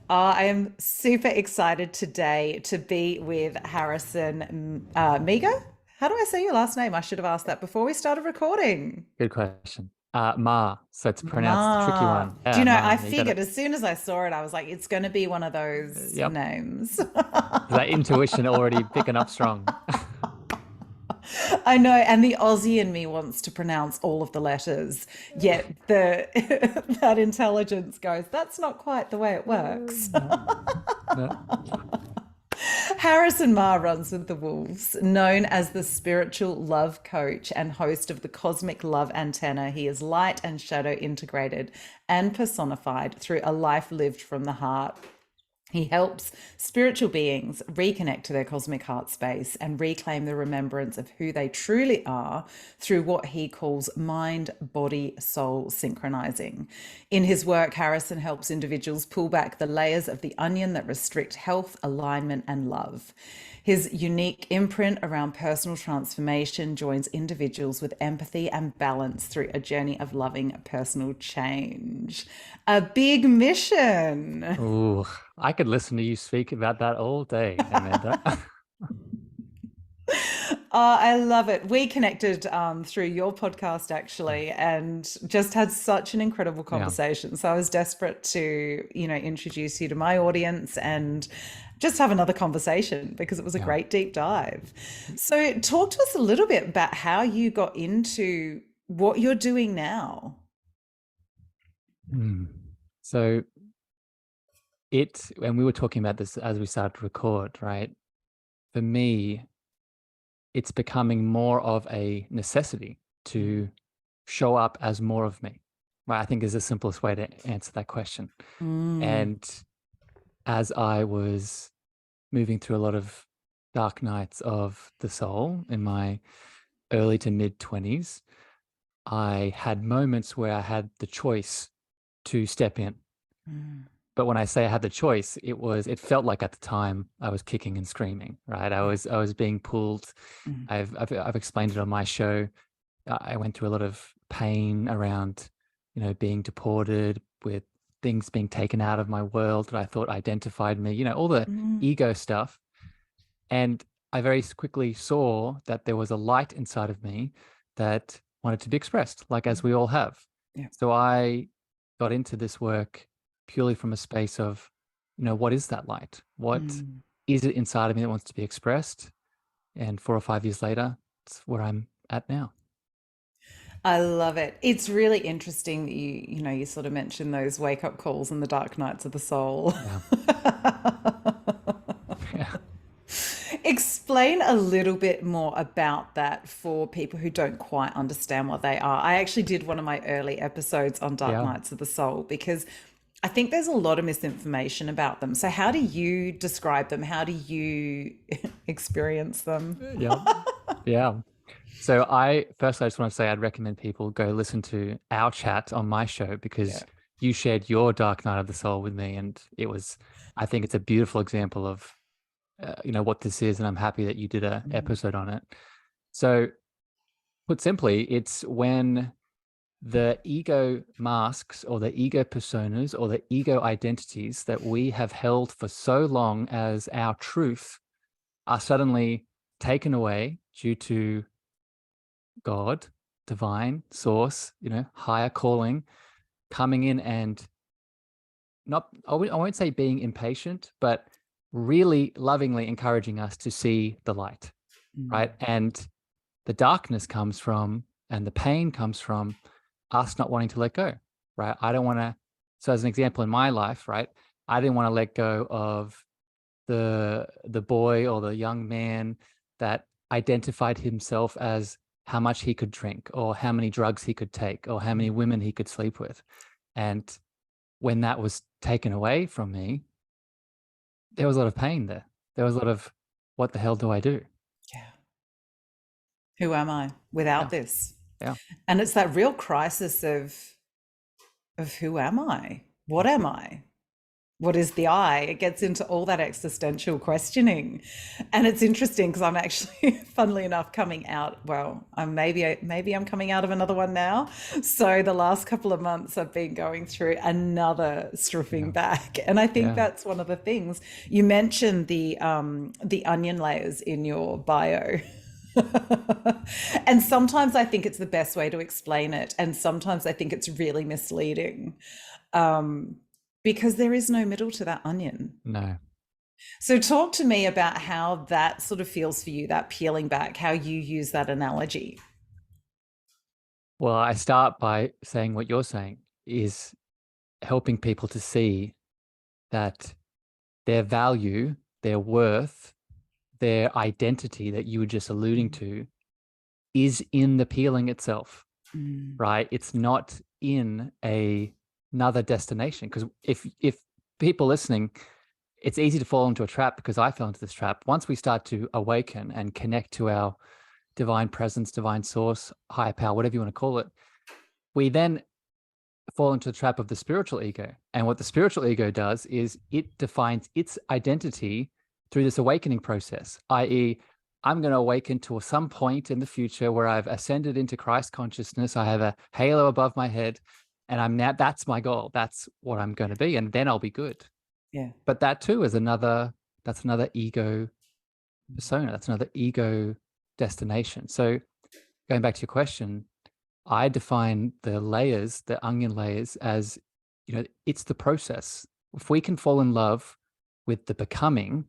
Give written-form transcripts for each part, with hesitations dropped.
I am super excited today to be with Harrison Meagher. How do I say your last name? I should have asked that before we started recording. Good question. Ma. So it's pronounced the tricky Ma. one. Do you Yeah, know, Ma. I You got figured it. as soon as I saw it, I was like, it's going to be one of those Yep. names. That intuition already picking up strong. I know, and the Aussie in me wants to pronounce all of the letters, yet the that intelligence goes, that's not quite the way it works. No, no. Harrison Marr runs with the Wolves, known as the spiritual love coach and host of the Cosmic Love Antenna. He is light and shadow integrated and personified through a life lived from the heart. He helps spiritual beings reconnect to their cosmic heart space and reclaim the remembrance of who they truly are through what he calls mind, body, soul synchronizing. In his work, Harrison helps individuals pull back the layers of the onion that restrict health, alignment, and love. His unique imprint around personal transformation joins individuals with empathy and balance through a journey of loving personal change. A big mission. Ooh, I could listen to you speak about that all day, Amanda. Oh, I love it. We connected through your podcast actually, and just had such an incredible Yeah, conversation. So I was desperate to, introduce you to my audience and just have another conversation because it was a yeah. great deep dive. So talk to us a little bit about how you got into what you're doing now. Hmm. So when we were talking about this as we started to record, right? For me, it's becoming more of a necessity to show up as more of me, right? I think is the simplest way to answer that question. Mm, And as I was moving through a lot of dark nights of the soul in my early to mid 20s, I had moments where I had the choice to step in. mm, But when I say I had the choice, it felt like at the time I was kicking and screaming, right? I was being pulled. mm, I've explained it on my show. I went through a lot of pain around, being deported, with things being taken out of my world that I thought identified me, all the mm. ego stuff. And I very quickly saw that there was a light inside of me that wanted to be expressed, like as we all have. Yeah. So I got into this work purely from a space of, what is that light? What Mm. is it inside of me that wants to be expressed? And 4 or 5 years later, it's where I'm at now. I love it. It's really interesting that you sort of mentioned those wake up calls and the dark nights of the soul. Yeah. Yeah. Explain a little bit more about that for people who don't quite understand what they are. I actually did one of my early episodes on Dark Yeah. Nights of the Soul because I think there's a lot of misinformation about them. So, how do you describe them? How do you experience them? Yeah. Yeah. So I just want to say I'd recommend people go listen to our chat on my show Yeah. because you shared your Dark Night of the Soul with me, and I think it's a beautiful example of, what this is, and I'm happy that you did a Mm, episode on it. So put simply, it's when the ego masks or the ego personas or the ego identities that we have held for so long as our truth are suddenly taken away due to God, divine source, higher calling coming in and not, I won't say being impatient, but really lovingly encouraging us to see the light, right? mm, And the darkness comes from, and the pain comes from us not wanting to let go, right? I don't want to. So, as an example in my life, right, I didn't want to let go of the boy or the young man that identified himself as how much he could drink or how many drugs he could take or how many mm. women he could sleep with. And when that was taken away from me, there was a lot of pain there. There was a lot of, what the hell do I do? Yeah. Who am I Yeah, without this? yeah, And it's that real crisis of who am I? What am I? What is the I? It gets into all that existential questioning. And it's interesting because I'm actually, funnily enough, coming out. Well, maybe I'm coming out of another one now. So the last couple of months I've been going through another stripping Yeah. back. And I think Yeah. that's one of the things. You mentioned the onion layers in your bio. And sometimes I think it's the best way to explain it. And sometimes I think it's really misleading. Um, because there is no middle to that onion. No. So, talk to me about how that sort of feels for you, that peeling back, how you use that analogy. Well, I start by saying what you're saying is helping people to see that their value, their worth, their identity that you were just alluding to is in the peeling itself, Mm. right? It's not in another destination. Because if people listening, it's easy to fall into a trap, because I fell into this trap. Once we start to awaken and connect to our divine presence, divine source, higher power, whatever you want to call it, we then fall into the trap of the spiritual ego. And what the spiritual ego does is it defines its identity through this awakening process, i.e., I'm going to awaken to some point in the future where I've ascended into Christ consciousness. I have a halo above my head, and I'm now, that's my goal. That's what I'm going to be. And then I'll be good. Yeah. But that too is that's another ego persona. That's another ego destination. So going back to your question, I define the layers, the onion layers, as, it's the process. If we can fall in love with the becoming,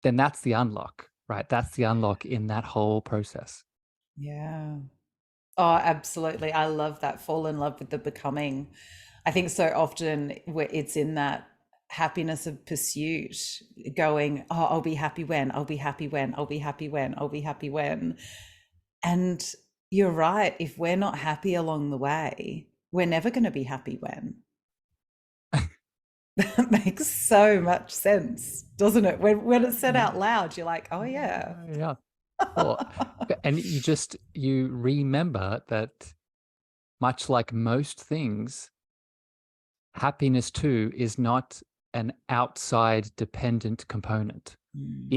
then that's the unlock, right? That's the unlock in that whole process. Yeah. Oh, absolutely. I love that. Fall in love with the becoming. I think so often where it's in that happiness of pursuit, going, oh, I'll be happy when, I'll be happy when, I'll be happy when, I'll be happy when. And you're right. If we're not happy along the way, we're never going to be happy when. That makes so much sense, doesn't it? When it's said out loud, you're like, oh yeah. Yeah. Well, and you remember that, much like most things, happiness too is not an outside dependent component. Mm,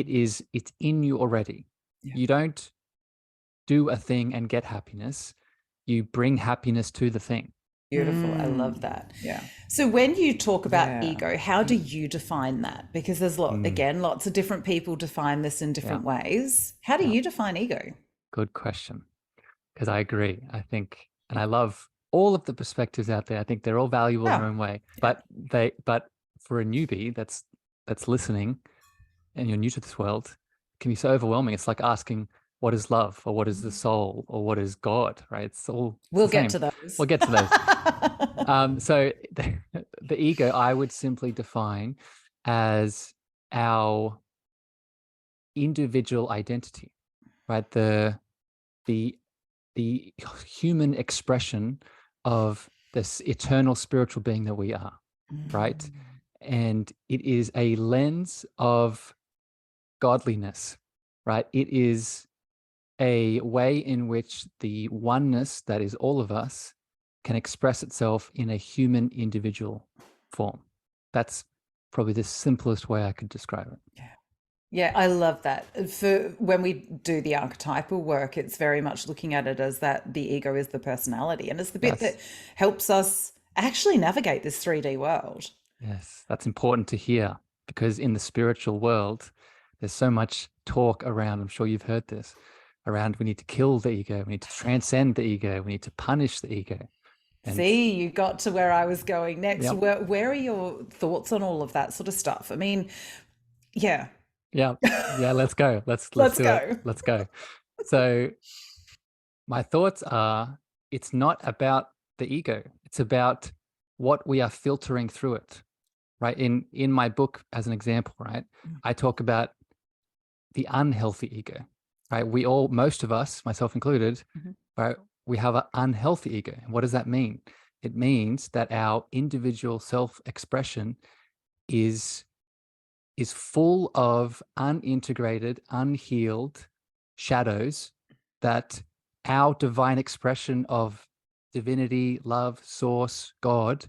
It's in you already. yeah. You don't do a thing and get happiness. You bring happiness to the thing. Beautiful. I love Mm, that. yeah. So when you talk about Yeah. ego, how do you define that? Because there's Mm, again, lots of different people define this in yeah, different ways. How do yeah. you define ego? Good question. Because I agree. I think, and I love all of the perspectives out there. I think they're all valuable in Oh, their own way. yeah. But for a newbie that's listening, and you're new to this world, it can be so overwhelming. It's like asking, what is love, or what is the soul, or what is God, right? It's We'll the get same. to those. We'll get to those. So the ego, I would simply define as our individual identity, right? The the human expression of this eternal spiritual being that we are, right? Mm, And it is a lens of godliness, right? It is a way in which the oneness that is all of us can express itself in a human individual form. That's probably the simplest way I could describe it. yeah. Yeah, I love that. For when we do the archetypal work, it's very much looking at it as that the ego is the personality, and it's the bit Yes. that helps us actually navigate this 3D world. Yes, that's important to hear, because in the spiritual world, there's so much talk around, I'm sure you've heard this, around we need to kill the ego, we need to transcend the ego, we need to punish the ego. And See, you got to where I was going next. yep, Where are your thoughts on all of that sort of stuff? I mean, yeah, yeah, yeah, let's go. Let's let's do it. go. Let's go. So my thoughts are, it's not about the ego. It's about what we are filtering through it. Right. In my book, as an example, right, I talk about the unhealthy ego, right? Most of us, myself included, Mhm. right, we have an unhealthy ego. And what does that mean? It means that our individual self-expression is full of unintegrated, unhealed shadows that our divine expression of divinity, love, source, God,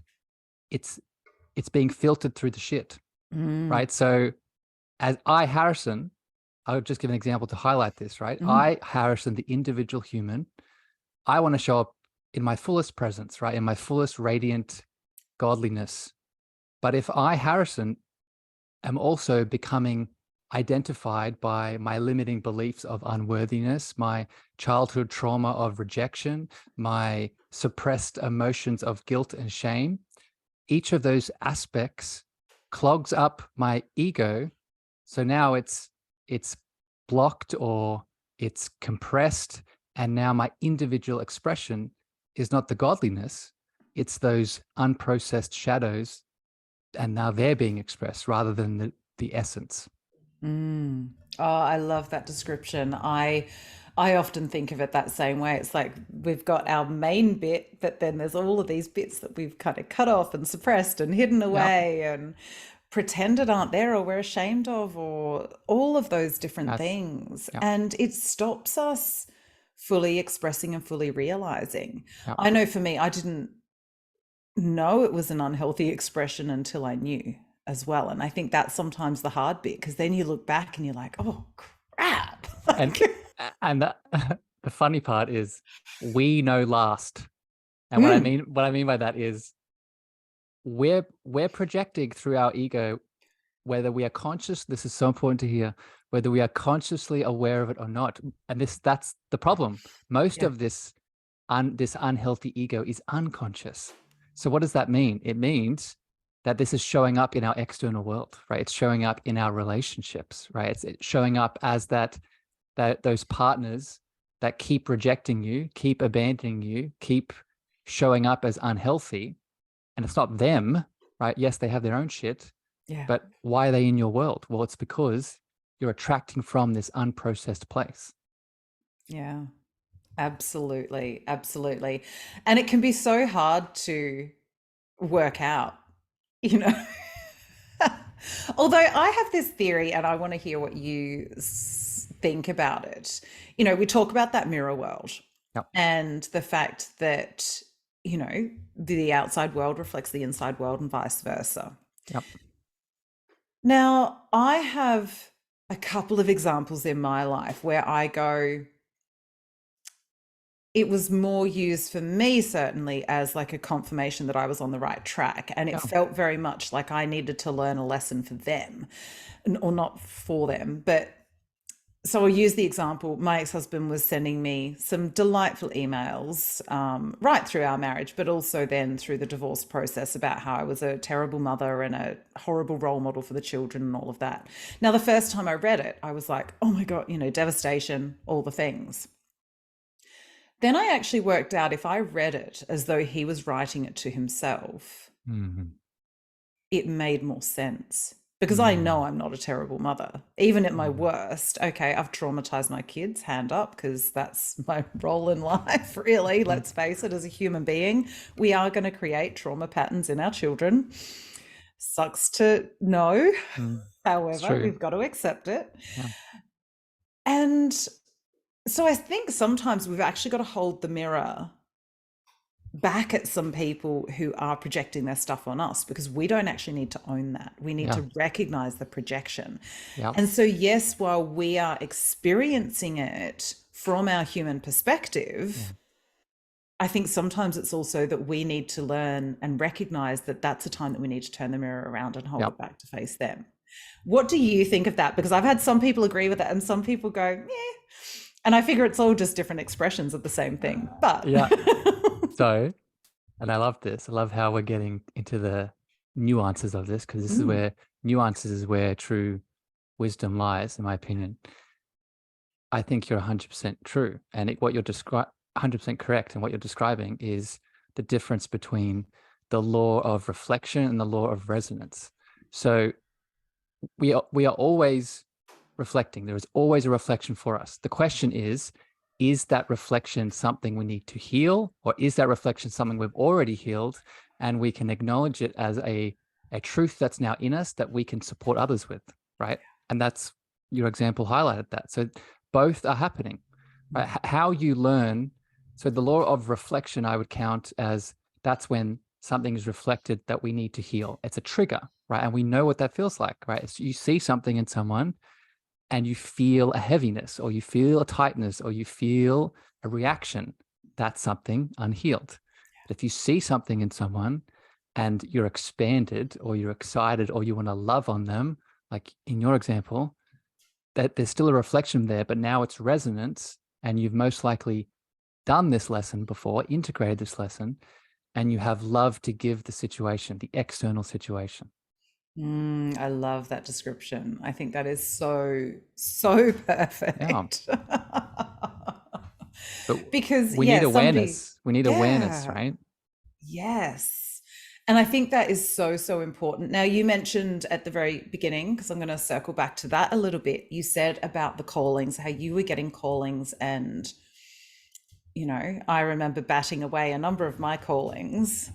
it's it's being filtered through the shit, Mm. right? So as I, Harrison, I'll just give an example to highlight this, right? Mm. I, Harrison, the individual human, I want to show up in my fullest presence, right? In my fullest radiant godliness. But if I, Harrison, am also becoming identified by my limiting beliefs of unworthiness, my childhood trauma of rejection, my suppressed emotions of guilt and shame, each of those aspects clogs up my ego. So now it's blocked or it's compressed. And now my individual expression is not the godliness, it's those unprocessed shadows, and now they're being expressed rather than the essence. Mm. Oh, I love that description. I often think of it that same way. It's like we've got our main bit, but then there's all of these bits that we've kind of cut off and suppressed and hidden Yep. away and pretended aren't there or we're ashamed of or all of those different That's things. yep. And it stops us fully expressing and fully realizing. Yep. I know for me, I didn't know it was an unhealthy expression until I knew as well. And I think that's sometimes the hard bit because then you look back and you're like, oh crap. And and the funny part is we know last. And Mm, what I mean by that is we're projecting through our ego, whether we are conscious, this is so important to hear, whether we are consciously aware of it or not. And that's the problem. Most yeah, of this unhealthy ego is unconscious. So what does that mean? It means that this is showing up in our external world, right? It's showing up in our relationships, right? It's showing up as that those partners that keep rejecting you, keep abandoning you, keep showing up as unhealthy. And it's not them, right? Yes, they have their own shit, yeah, but why are they in your world? Well, it's because you're attracting from this unprocessed place. yeah. Absolutely, absolutely. And it can be so hard to work out, you know. Although I have this theory and I want to hear what you think about it. You know, we talk about that mirror world Yep. and the fact that, you know, the outside world reflects the inside world and vice versa. Yep. Now, I have a couple of examples in my life where I go, it was more used for me certainly as like a confirmation that I was on the right track, and it Yep. felt very much like I needed to learn a lesson for them, or not for them. But so I'll use the example. My ex-husband was sending me some delightful emails right through our marriage, but also then through the divorce process about how I was a terrible mother and a horrible role model for the children and all of that. Now, the first time I read it, I was like, oh my God, you know, devastation, all the things. Then I actually worked out if I read it as though he was writing it to himself, Mm-hmm. it made more sense. Because I Mm-hmm. know I'm not a terrible mother. Even at my Mm-hmm. worst, okay, I've traumatized my kids, hand up, because that's my role in life, really. Let's face it, as a human being, we are going to create trauma patterns in our children. Sucks to know. Mm-hmm. It's However, true. we've got to accept it. Yeah. And so I think sometimes we've actually got to hold the mirror back at some people who are projecting their stuff on us because we don't actually need to own that. We need Yeah. to recognize the projection. Yeah. And so, yes, while we are experiencing it from our human perspective, Yeah. I think sometimes it's also that we need to learn and recognize that that's a time that we need to turn the mirror around and hold Yeah. it back to face them. What do you think of that? Because I've had some people agree with it and some people go, yeah. And I figure it's all just different expressions of the same thing. But Yeah. So, and I love this. I love how we're getting into the nuances of this, because this is Mm, where nuances is where true wisdom lies, in my opinion. I think you're 100% true. And what you're 100% correct. And what you're describing is the difference between the law of reflection and the law of resonance. So we are always reflecting. There is always a reflection for us. The question is that reflection something we need to heal, or is that reflection something we've already healed and we can acknowledge it as a truth that's now in us that we can support others with, right? And that's your example highlighted that. So both are happening, right? How you learn. So the law of reflection, I would count as that's when something is reflected that we need to heal. It's a trigger, right? And we know what that feels like, right? It's, you see something in someone and you feel a heaviness, or you feel a tightness, or you feel a reaction. That's something unhealed. But if you see something in someone and you're expanded, or you're excited, or you want to love on them, like in your example, that there's still a reflection there, but now it's resonance, and you've most likely done this lesson before, integrated this lesson, and you have love to give the situation, the external situation. I love that description. I think that is so, so Yeah. perfect. But Because, we need yeah, somebody, awareness. We need awareness, yeah, right? yes. And I think that is so, so important. Now, you mentioned at the very beginning, because I'm going to circle back to that a little bit, you said about the callings, how you were getting callings. And, I remember batting away a number of my callings.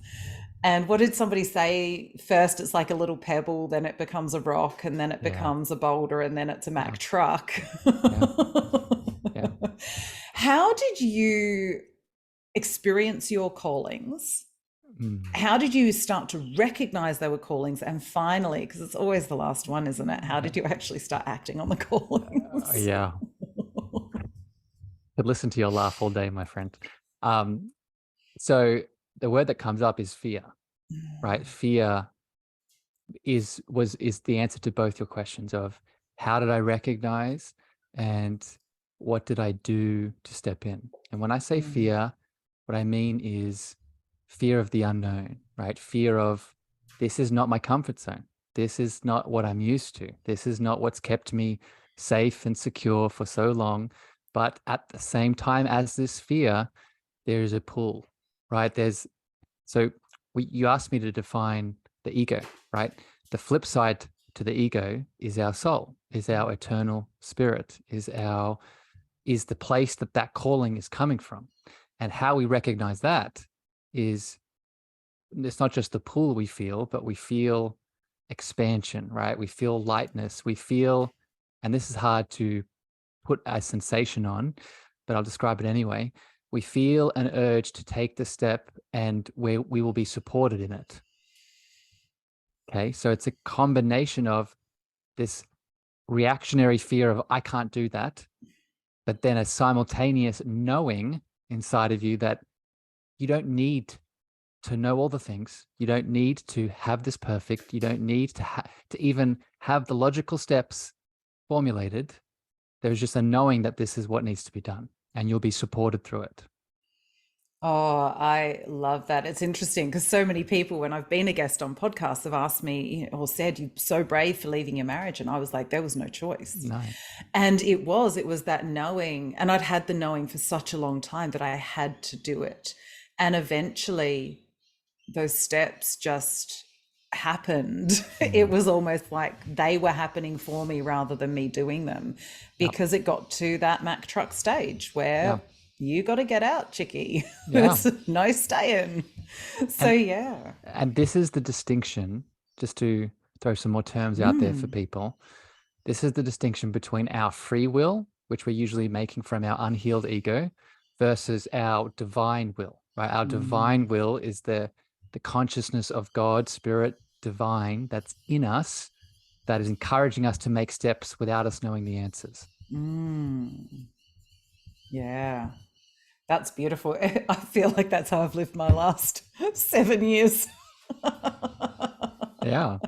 And what did somebody say? First, it's like a little pebble, then it becomes a rock, and then it Yeah. becomes a boulder, and then it's a Yeah. Mack truck. Yeah. Yeah. How did you experience your callings? Mm. How did you start to recognize they were callings? And finally, because it's always the last one, isn't it? How did you actually start acting on the callings? Yeah. Could listen to your laugh all day, my friend. Um, so the word that comes up is fear, right? Fear is the answer to both your questions of how did I recognize and what did I do to step in? And when I say Mm, fear, what I mean is fear of the unknown, right? Fear of this is not my comfort zone. This is not what I'm used to. This is not what's kept me safe and secure for so long. But at the same time as this fear, there is a pull, right? So you asked me to define the ego, right? The flip side to the ego is our soul, is our eternal spirit, is the place that that calling is coming from. And how we recognize that is, it's not just the pull we feel, but we feel expansion, right? We feel lightness. We feel, and this is hard to put a sensation on, but I'll describe it anyway. We feel an urge to take the step, and we will be supported in it. Okay. So it's a combination of this reactionary fear of, I can't do that, but then a simultaneous knowing inside of you that you don't need to know all the things. You don't need to have this perfect. You don't need to even have the logical steps formulated. There's just a knowing that this is what needs to be done, and you'll be supported through it. Oh, I love that. It's interesting because so many people, when I've been a guest on podcasts, have asked me, or said, "You're so brave for leaving your marriage." And I was like, there was no choice. No. And it was that knowing. And I'd had the knowing for such a long time that I had to do it. And eventually, those steps just happened. It Mm. was almost like they were happening for me rather than me doing them, Yep. because it got to that Mack truck stage Yeah. where you got to get out, chickie. Yeah. There's no staying. So, And yeah. and this is the distinction, just to throw some more terms out there for people. This is the distinction between our free will, which we're usually making from our unhealed ego, versus our divine will, right? Our divine Mm, will is the consciousness of God, spirit, divine, that's in us, that is encouraging us to make steps without us knowing the answers. mm, yeah. That's beautiful. I feel like that's how I've lived my last 7 years. Yeah.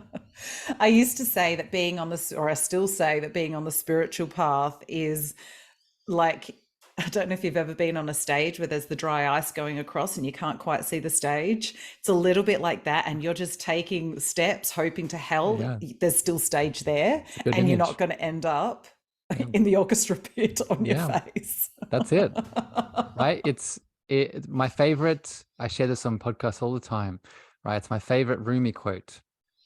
I used to say that being on the, or I still say that being on the spiritual path is like, I don't know if you've ever been on a stage where there's the dry ice going across and you can't quite see the stage. It's a little bit like that. And you're just taking steps, hoping to hell Yeah. there's still stage there It's a good and you're image. not going to end up Yeah. in the orchestra pit on your Yeah. face. That's it. Right. My favorite. I share this on podcasts all the time. Right. It's my favorite Rumi quote.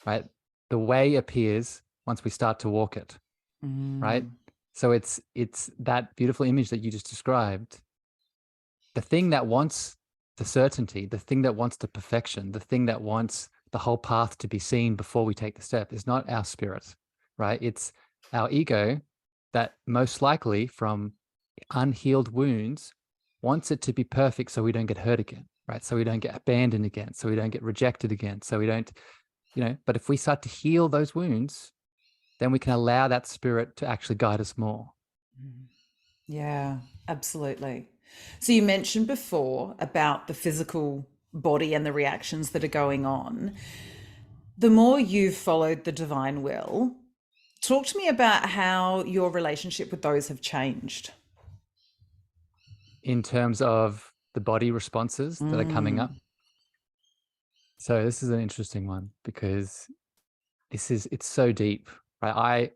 Right. The way appears once we start to walk it. Right. Mm, So it's that beautiful image that you just described. The thing that wants the certainty, the thing that wants the perfection, the thing that wants the whole path to be seen before we take the step is not our spirit, right? It's our ego that most likely from unhealed wounds wants it to be perfect so we don't get hurt again. right? So we don't get abandoned again, so we don't get rejected again, so we don't, but if we start to heal those wounds, then we can allow that spirit to actually guide us more. Yeah, absolutely. So you mentioned before about the physical body and the reactions that are going on. The more you've followed the divine will, talk to me about how your relationship with those have changed. In terms of the body responses that are coming up. Mm, So this is an interesting one because it's so deep, right?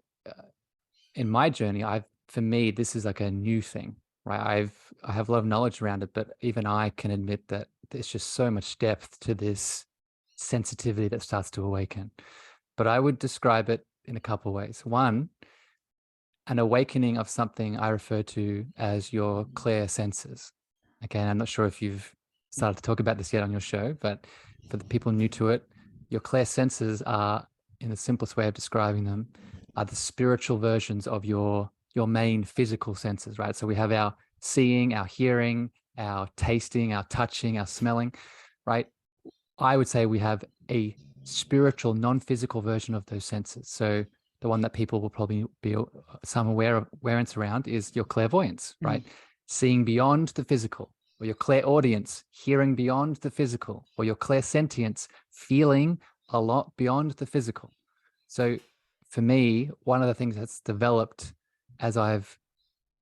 In my journey, for me, this is like a new thing, right? I have a lot of knowledge around it, but even I can admit that there's just so much depth to this sensitivity that starts to awaken. But I would describe it in a couple of ways. One, an awakening of something I refer to as your clear senses. Okay, and I'm not sure if you've started to talk about this yet on your show, but for the people new to it, your clear senses are, in the simplest way of describing them, are the spiritual versions of your main physical senses, right? So we have our seeing, our hearing, our tasting, our touching, our smelling, right? I would say we have a spiritual, non-physical version of those senses. So the one that people will probably be some awareness around is your clairvoyance, mm, right? Seeing beyond the physical, or your clairaudience, hearing beyond the physical, or your clairsentience, feeling a lot beyond the physical. So for me, one of the things that's developed as I've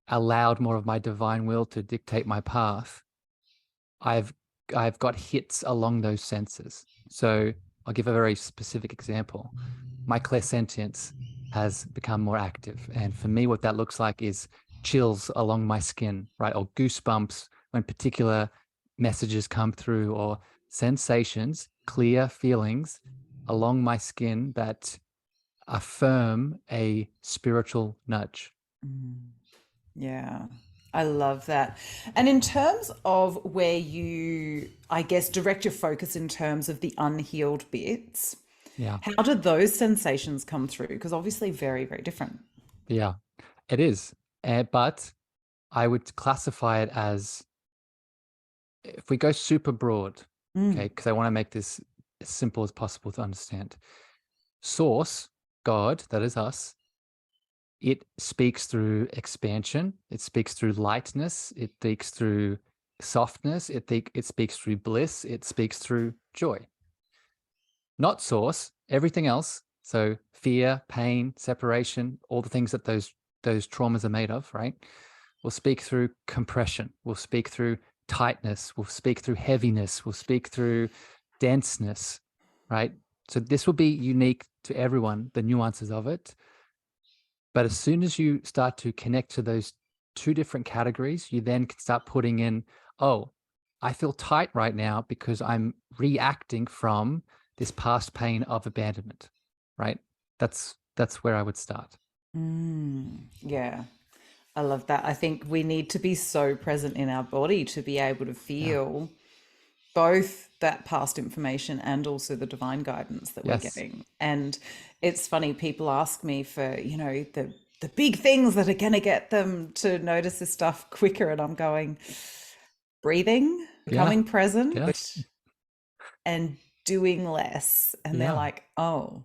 allowed more of my divine will to dictate my path, I've I've got hits along those senses. So I'll give a very specific example. My clairsentience has become more active. And for me, what that looks like is chills along my skin, right? Or goosebumps when particular messages come through, or sensations, clear feelings along my skin that affirm a spiritual nudge. mm. Yeah, I love that. And in terms of where you, I guess, direct your focus in terms of the unhealed bits, Yeah. how do those sensations come through? Because obviously, very, very different. Yeah, it is. But I would classify it as, if we go super broad, okay, Mm, because I want to make this as simple as possible to understand. Source, God, that is us, it speaks through expansion, it speaks through lightness, it speaks through softness, it speaks through bliss, it speaks through joy. Not source, everything else. So fear, pain, separation, all the things that those traumas are made of, right? We'll speak through compression. We'll speak through tightness. We'll speak through heaviness. We'll speak through denseness, right? So this will be unique to everyone, the nuances of it. But as soon as you start to connect to those two different categories, you then can start putting in, oh, I feel tight right now because I'm reacting from this past pain of abandonment, right? That's where I would start. yeah, I love that. I think we need to be so present in our body to be able to Yeah. feel both that past information and also the divine guidance that we're Yes. getting. And it's funny, people ask me for, the big things that are going to get them to notice this stuff quicker. And I'm going, breathing, Yeah. becoming Yes. present, and doing less. And they're Yeah. like, oh.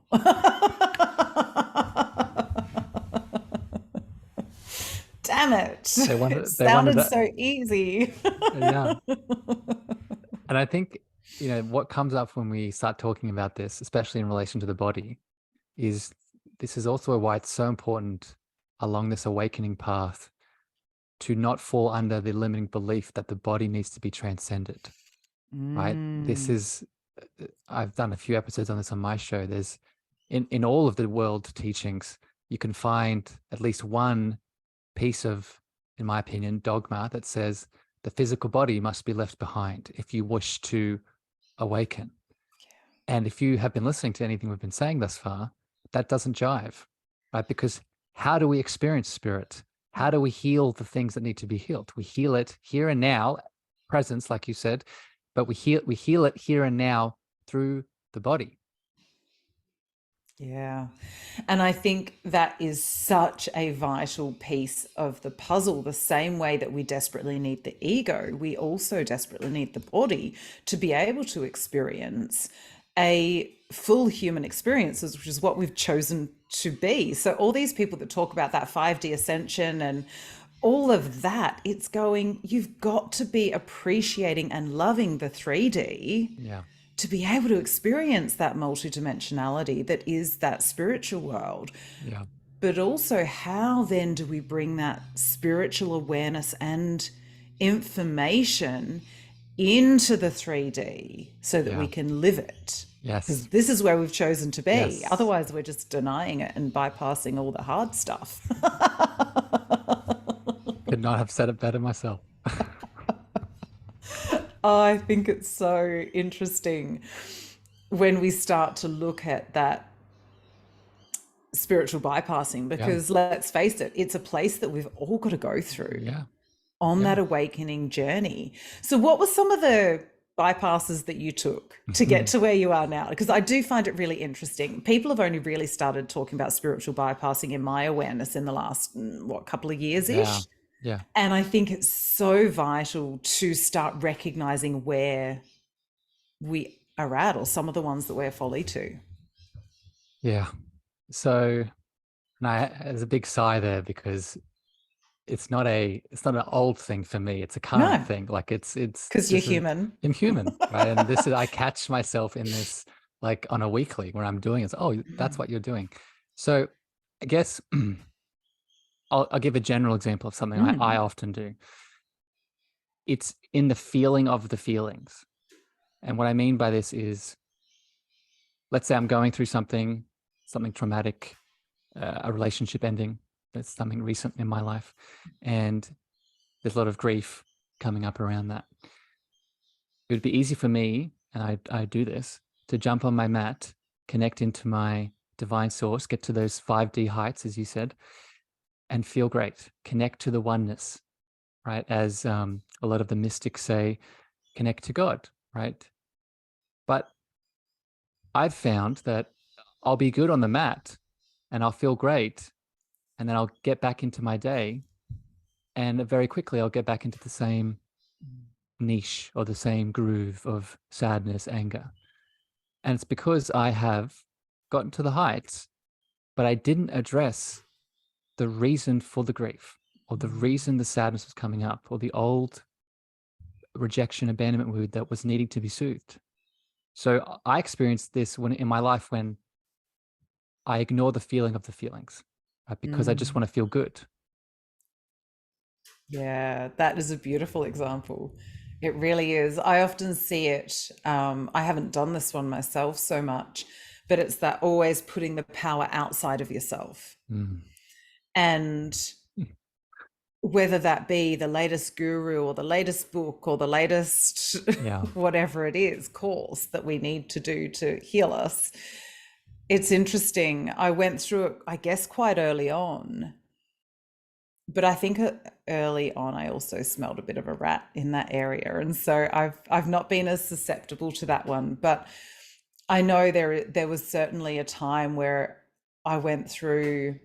Damn it. They It wanted they wanted sounded that. so easy. Yeah. And I think, what comes up when we start talking about this, especially in relation to the body, is this is also why it's so important along this awakening path to not fall under the limiting belief that the body needs to be transcended, right? This Mm, is, I've done a few episodes on this on my show. There's, in all of the world teachings, you can find at least one piece of, in my opinion, dogma that says the physical body must be left behind if you wish to awaken. And if you have been listening to anything we've been saying thus far, that doesn't jive, right? Because how do we experience spirit? How do we heal the things that need to be healed? We heal it here and now, presence, like you said, but we heal it here and now through the body. Yeah. And I think that is such a vital piece of the puzzle. The same way that we desperately need the ego, we also desperately need the body to be able to experience a full human experience, which is what we've chosen to be. So, all these people that talk about that 5D ascension and all of that, it's going, you've got to be appreciating and loving the 3D Yeah. to be able to experience that multidimensionality that is that spiritual world. Yeah. But also, how then do we bring that spiritual awareness and information into the 3D so that we Yeah. can live it? Because Yes. this is where we've chosen to be. Yes. Otherwise, we're just denying it and bypassing all the hard stuff. Could not have said it better myself. I think it's so interesting when we start to look at that spiritual bypassing, Yeah. because let's face it, it's a place that we've all got to go through Yeah. on Yeah. that awakening journey. So, what were some of the bypasses that you took to get to where you are now? Because I do find it really interesting. People have only really started talking about spiritual bypassing in my awareness in the last, what, couple of years Yeah. ish. Yeah. And I think it's so vital to start recognizing where we are at, or some of the ones that we're folly to. Yeah. So, and there's a big sigh there because it's not an old thing for me. It's a current No, thing. Like because you're this is, human. I'm human, right? And this is, I catch myself in this like on a weekly where I'm doing it. Oh, that's what you're doing. So I guess I'll give a general example of something I Mm. often do. It's in the feeling of the feelings. And what I mean by this is, let's say I'm going through something traumatic, a relationship ending. That's something recent in my life. And there's a lot of grief coming up around that. It would be easy for me, and I do this, to jump on my mat, connect into my divine source, get to those 5D heights, as you said, and feel great. Connect to the oneness, right? As a lot of the mystics say, connect to God, right? But I've found that I'll be good on the mat and I'll feel great. And then I'll get back into my day. And very quickly, I'll get back into the same niche or the same groove of sadness, anger. And it's because I have gotten to the heights, but I didn't address the reason for the grief or the reason the sadness was coming up or the old rejection, abandonment wound that was needing to be soothed. So I experienced this when in my life when I ignore the feeling of the feelings, right? Because I just Mm. want to feel good. Yeah, that is a beautiful example. It really is. I often see it. I haven't done this one myself so much, but it's that always putting the power outside of yourself. Mm. And whether that be the latest guru or the latest book or the latest Yeah. whatever it is, course that we need to do to heal us. It's interesting. I went through it, I guess, quite early on, but I think early on I also smelled a bit of a rat in that area, and so I've not been as susceptible to that one. But I know there was certainly a time where I went through.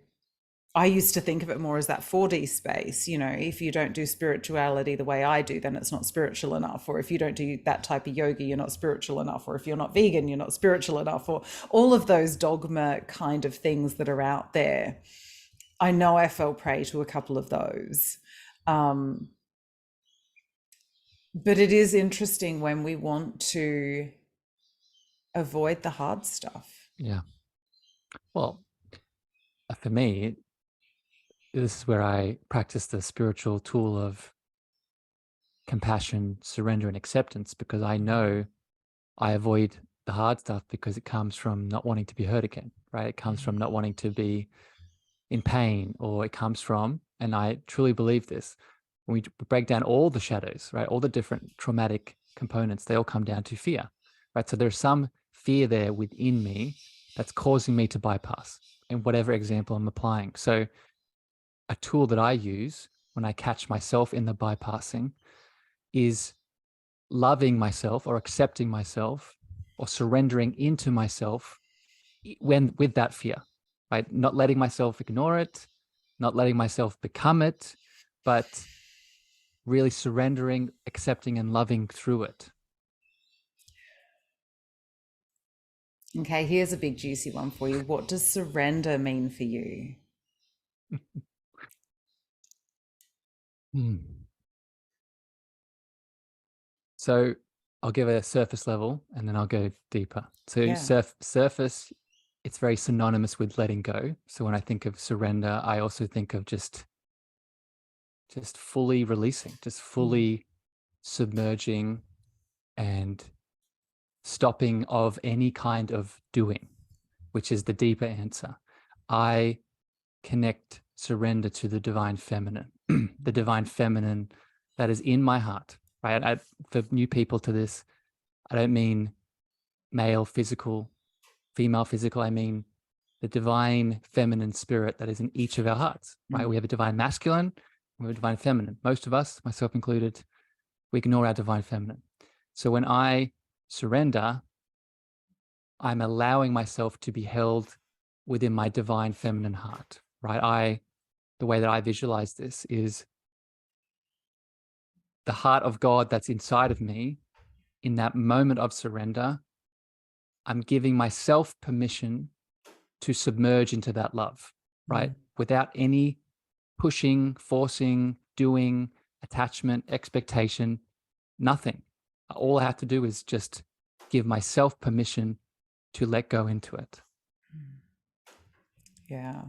I used to think of it more as that 4D space. You know, if you don't do spirituality the way I do, then it's not spiritual enough. Or if you don't do that type of yoga, you're not spiritual enough. Or if you're not vegan, you're not spiritual enough. Or all of those dogma kind of things that are out there. I know I fell prey to a couple of those. Um, but it is interesting when we want to avoid the hard stuff. Yeah. Well, for me, this is where I practice the spiritual tool of compassion, surrender, and acceptance because I know I avoid the hard stuff because it comes from not wanting to be hurt again, right? It comes from not wanting to be in pain, or it comes from, and I truly believe this, when we break down all the shadows, right? All the different traumatic components, they all come down to fear, right? So there's some fear there within me that's causing me to bypass in whatever example I'm applying. So a tool that I use when I catch myself in the bypassing is loving myself or accepting myself or surrendering into myself when with that fear, right? Not letting myself ignore it, not letting myself become it, but really surrendering, accepting, and loving through it. Okay, here's a big juicy one for you. What does surrender mean for you? Hmm. So I'll give a surface level and then I'll go deeper. So Yeah. surface, it's very synonymous with letting go. So when I think of surrender, I also think of just fully releasing, just Mm, fully submerging and stopping of any kind of doing, which is the deeper answer. I connect surrender to the divine feminine, the divine feminine that is in my heart, right? For new people to this, I don't mean male physical, female physical. I mean the divine feminine spirit that is in each of our hearts, right? mm, We have a divine masculine, we have a divine feminine. Most of us, myself included, we ignore our divine feminine. So when I surrender, I'm allowing myself to be held within my divine feminine heart, right? The way that I visualize this is the heart of God that's inside of me. In that moment of surrender, I'm giving myself permission to submerge into that love, right? mm. Without any pushing, forcing, doing, attachment, expectation, nothing. All I have to do is just give myself permission to let go into it. Yeah.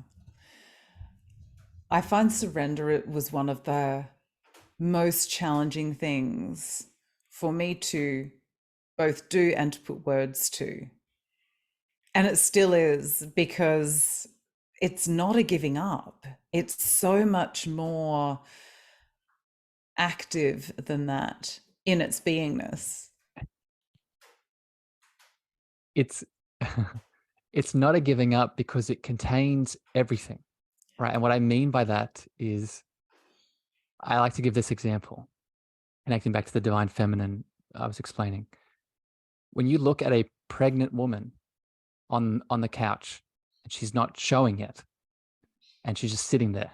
I find surrender it was one of the most challenging things for me to both do and to put words to. And it still is, because it's not a giving up. It's so much more active than that in its beingness. It's it's not a giving up because it contains everything, right? And what I mean by that is I like to give this example, connecting back to the divine feminine I was explaining. When you look at a pregnant woman on the couch and she's not showing yet and she's just sitting there,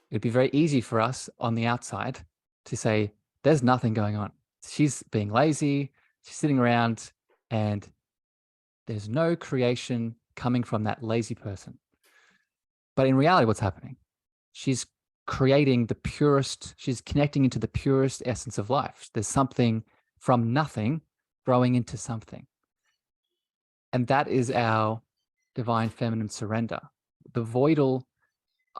it'd be very easy for us on the outside to say, there's nothing going on. She's being lazy, she's sitting around, and there's no creation coming from that lazy person. But in reality, what's happening? She's creating the purest, she's connecting into the purest essence of life. There's something from nothing growing into something. And that is our divine feminine surrender. The voidal,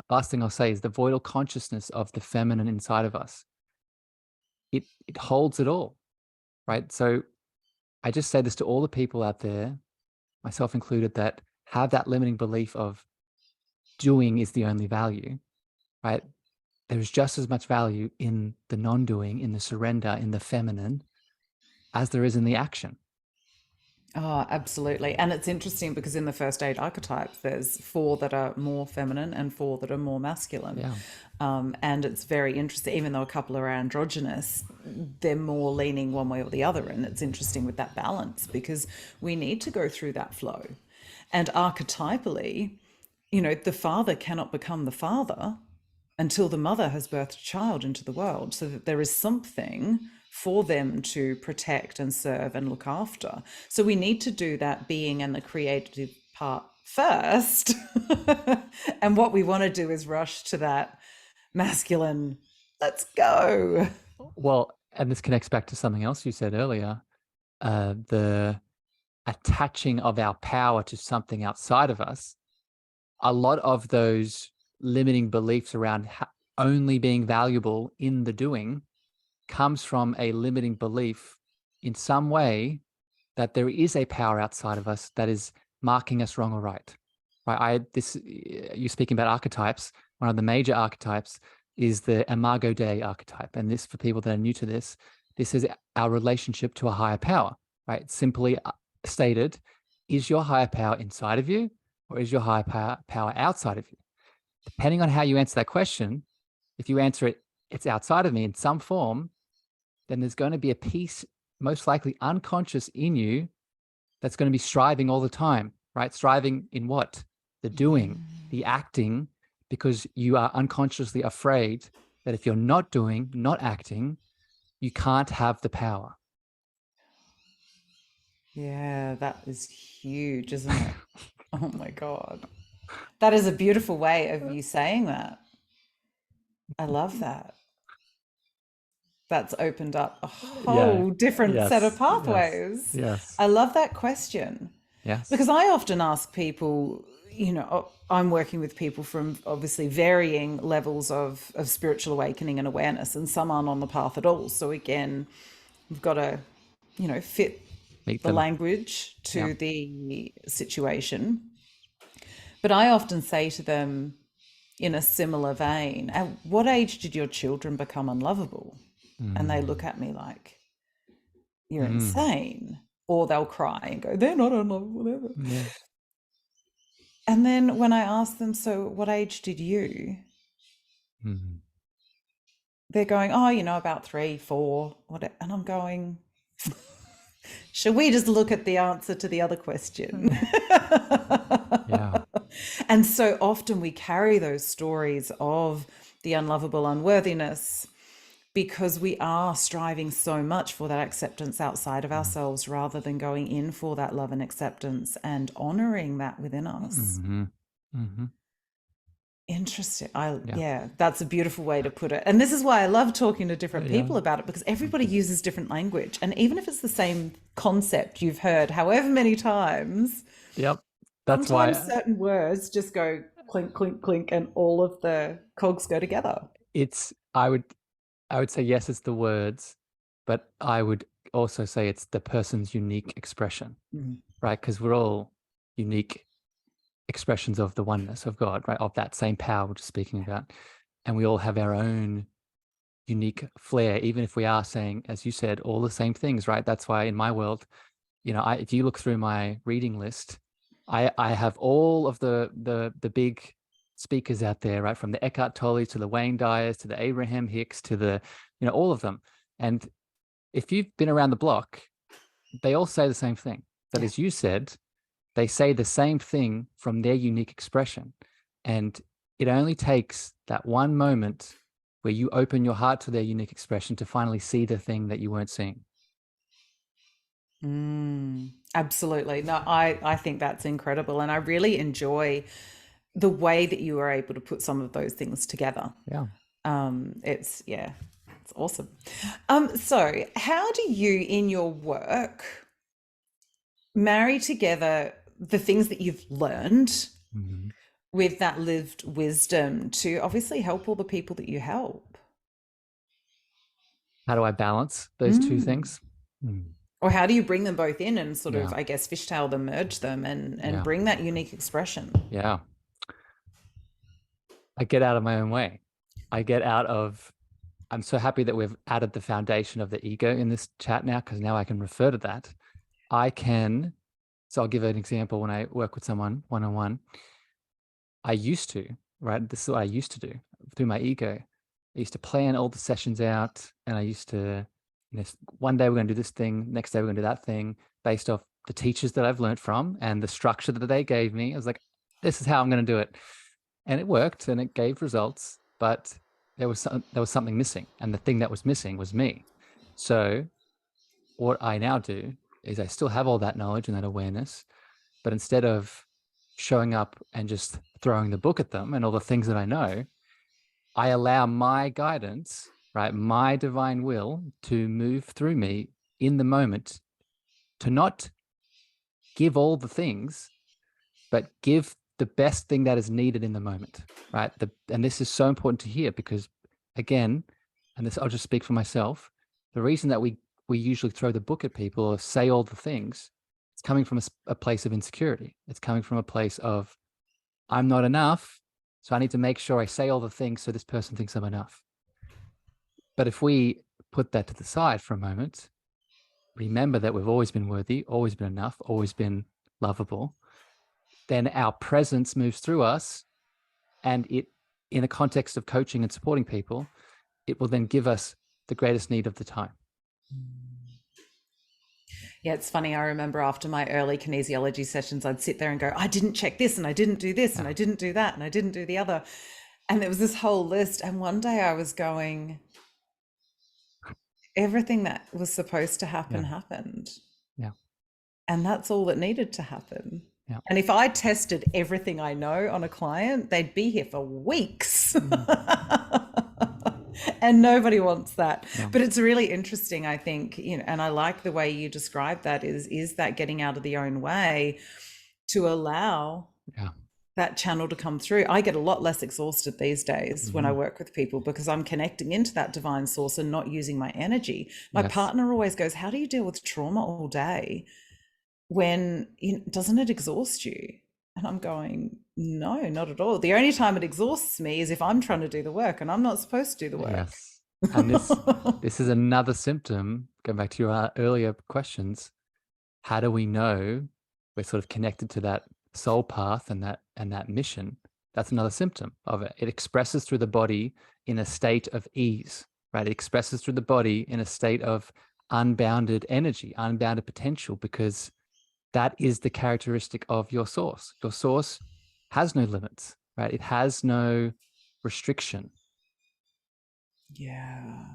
last thing I'll say is the voidal consciousness of the feminine inside of us. It holds it all, right? So I just say this to all the people out there, myself included, that have that limiting belief of doing is the only value, right? There's just as much value in the non-doing, in the surrender, in the feminine, as there is in the action. Oh, absolutely. And it's interesting because in the first aid archetype, there's four that are more feminine and four that are more masculine. Yeah. And it's very interesting, even though a couple are androgynous, they're more leaning one way or the other. And it's interesting with that balance because we need to go through that flow. And archetypally, the father cannot become the father until the mother has birthed a child into the world, so that there is something for them to protect and serve and look after. So we need to do that being and the creative part first. And what we want to do is rush to that masculine, let's go. Well, and this connects back to something else you said earlier, the attaching of our power to something outside of us. A lot of those limiting beliefs around only being valuable in the doing comes from a limiting belief in some way that there is a power outside of us that is marking us wrong or right. Right. You're speaking about archetypes. One of the major archetypes is the Imago Dei archetype. And this, for people that are new to this is our relationship to a higher power, right? Simply stated, is your higher power inside of you or is your higher power outside of you? Depending on how you answer that question, if you answer it, it's outside of me in some form, then there's going to be a piece, most likely unconscious in you, that's going to be striving all the time right? Striving in what? The doing, the acting, because you are unconsciously afraid that if you're not doing, not acting, you can't have the power. Yeah, that is huge, isn't it? Oh my God. That is a beautiful way of you saying that. I love that. That's opened up a Yeah. whole different set of Yes. Yes. pathways. Yes. I love that question because Yes. I often ask people, I'm working with people from obviously varying levels of spiritual awakening and awareness, and some aren't on the path at all. So again, we've got to, fit Meet the them. language Yeah. to the situation. But I often say to them in a similar vein, at what age did your children become unlovable? And they look Mm. at me like, you're Mm. insane. Or they'll cry and go, they're not unlovable, whatever. Yeah. And then when I ask them, so what age did you? Mm. They're going, oh, about 3, 4, whatever. And I'm going, should we just look at the answer to the other question? Yeah. And so often we carry those stories of the unlovable unworthiness because we are striving so much for that acceptance outside of Mm. ourselves rather than going in for that love and acceptance and honoring that within us. Mm-hmm. Mm-hmm. Interesting. Yeah. Yeah, that's a beautiful way to put it. And this is why I love talking to different Yeah. people about it, because everybody uses different language. And even if it's the same concept you've heard however many times, Yep. That's sometimes why certain words just go clink, clink, clink, and all of the cogs go together. it's, I would say yes, it's the words, but I would also say it's the person's unique expression, Mm. right? Because we're all unique expressions of the oneness of God, right? Of that same power we're just speaking about. And we all have our own unique flair, even if we are saying, as you said, all the same things, right? That's why in my world, if you look through my reading list, I have all of the big speakers out there, right? From the Eckhart Tolle to the Wayne Dyers to the Abraham Hicks to the, all of them. And if you've been around the block, they all say the same thing. But Yeah. as you said, they say the same thing from their unique expression. And it only takes that one moment where you open your heart to their unique expression to finally see the thing that you weren't seeing. Absolutely. No, I think that's incredible. And I really enjoy the way that you are able to put some of those things together. Yeah. Yeah, it's awesome. So how do you in your work marry together the things that you've learned Mhm. with that lived wisdom to obviously help all the people that you help? How do I balance those two Mm. things? Mm. Or how do you bring them both in and sort of, Yeah. I guess, fishtail them, merge them, and Yeah. bring that unique expression? Yeah. I get out of my own way. I get out of, I'm so happy that we've added the foundation of the ego in this chat now, because now I can refer to that. I can, so I'll give an example. When I work with someone one-on-one, I used to, right? This is what I used to do through my ego. I used to plan all the sessions out, and I used to, one day we're going to do this thing, next day we're going to do that thing, based off the teachers that I've learned from and the structure that they gave me. I was like, this is how I'm going to do it. And it worked and it gave results, but there was something missing. And the thing that was missing was me. So what I now do is I still have all that knowledge and that awareness, but instead of showing up and just throwing the book at them and all the things that I know, I allow my guidance, right, my divine will to move through me in the moment, to not give all the things, but give the best thing that is needed in the moment, right? And this is so important to hear because, again, and this I'll just speak for myself, the reason that we usually throw the book at people or say all the things, it's coming from a place of insecurity. It's coming from a place of, I'm not enough, so I need to make sure I say all the things so this person thinks I'm enough. But if we put that to the side for a moment, remember that we've always been worthy, always been enough, always been lovable, then our presence moves through us, and it, in a context of coaching and supporting people, it will then give us the greatest need of the time. Yeah, it's funny. I remember after my early kinesiology sessions, I'd sit there and go, I didn't check this and I didn't do this and Yeah. I didn't do that and I didn't do the other. And there was this whole list. And one day I was going, everything that was supposed to happen Yeah. happened. Yeah. And that's all that needed to happen. Yeah. And if I tested everything I know on a client, they'd be here for weeks. Mm. And nobody wants that. Yeah. But it's really interesting, I think, and I like the way you describe that is that getting out of the own way to allow Yeah. that channel to come through. I get a lot less exhausted these days when I Mm-hmm. work with people because I'm connecting into that divine source and not using my energy. My Yes. partner always goes, how do you deal with trauma all day when doesn't it exhaust you? And I'm going, no, not at all. The only time it exhausts me is if I'm trying to do the work and I'm not supposed to do the work. Yes. And this is another symptom, going back to your earlier questions. How do we know we're sort of connected to that soul path and that mission? That's another symptom of it. It expresses through the body in a state of ease, right? It expresses through the body in a state of unbounded energy, unbounded potential, because that is the characteristic of your source. Your source has no limits, right? It has no restriction. Yeah.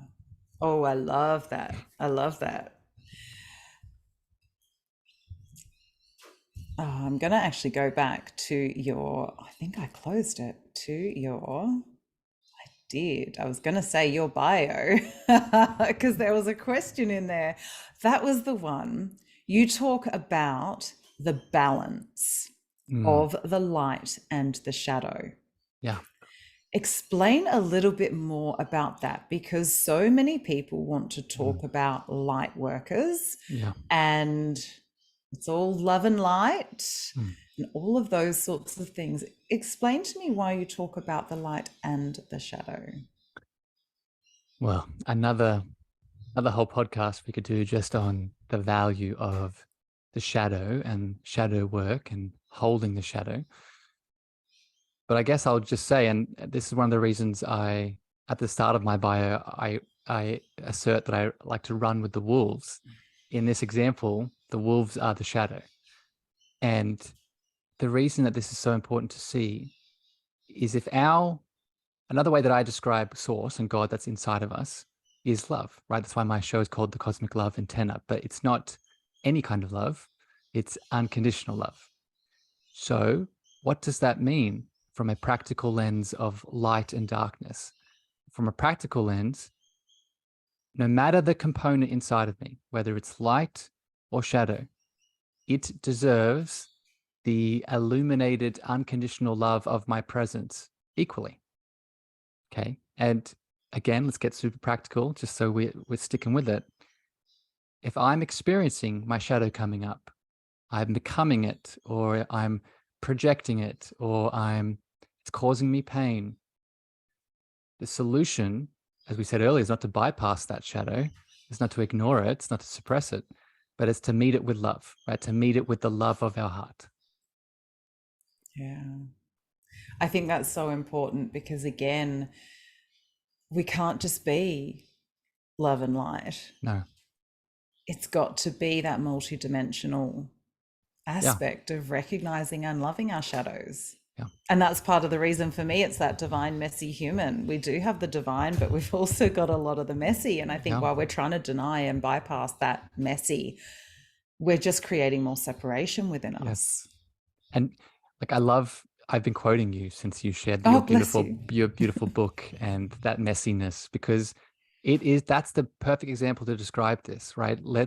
Oh, I love that. I love that. Oh, I'm going to actually go back to I think I closed it to I was going to say your bio because there was a question in there. That was the one. You talk about the balance Mm, of the light and the shadow. yeah. Explain a little bit more about that because so many people want to Mm, talk about light workers yeah. and it's all love and light Mm. and all of those sorts of things. Explain to me why you talk about the light and the shadow. Well, another whole podcast we could do just on the value of the shadow and shadow work and holding the shadow. But I guess I'll just say, and this is one of the reasons at the start of my bio, I assert that I like to run with the wolves. In this example, the wolves are the shadow. And the reason that this is so important to see is another way that I describe source and God that's inside of us is love, right? That's why my show is called The Cosmic Love Antenna, but it's not any kind of love. It's unconditional love. So what does that mean from a practical lens of light and darkness? From a practical lens, no matter the component inside of me, whether it's light or shadow, it deserves the illuminated unconditional love of my presence equally. Okay. And again, let's get super practical just so we're sticking with it. If I'm experiencing my shadow coming up, I'm becoming it, or I'm projecting it, or it's causing me pain. The solution, as we said earlier, is not to bypass that shadow. It's not to ignore it. It's not to suppress it, but it's to meet it with love, right? To meet it with the love of our heart. Yeah. I think that's so important because, again, we can't just be love and light. No. It's got to be that multidimensional Yeah. aspect of recognizing and loving our shadows. Yeah. And that's part of the reason for me, it's that divine, messy human. We do have the divine, but we've also got a lot of the messy. And I think Yeah. while we're trying to deny and bypass that messy, we're just creating more separation within us. Yes. And like I've been quoting you since you shared Oh, bless you. your beautiful book and that messiness, because that's the perfect example to describe this, right? I'll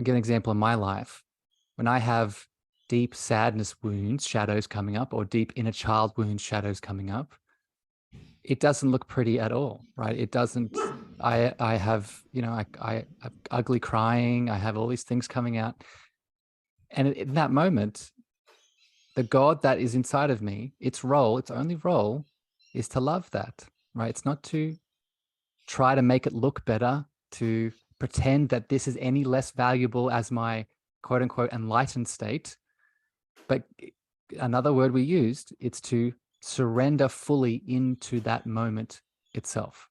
give an example in my life. When I have deep sadness wounds, shadows coming up, or deep inner child wounds, shadows coming up, it doesn't look pretty at all, right? It doesn't. I have, I have ugly crying. I have all these things coming out, and in that moment, the God that is inside of me, its only role is to love that, right? It's not to try to make it look better, to pretend that this is any less valuable as my quote unquote enlightened state. But another word we used, it's to surrender fully into that moment itself.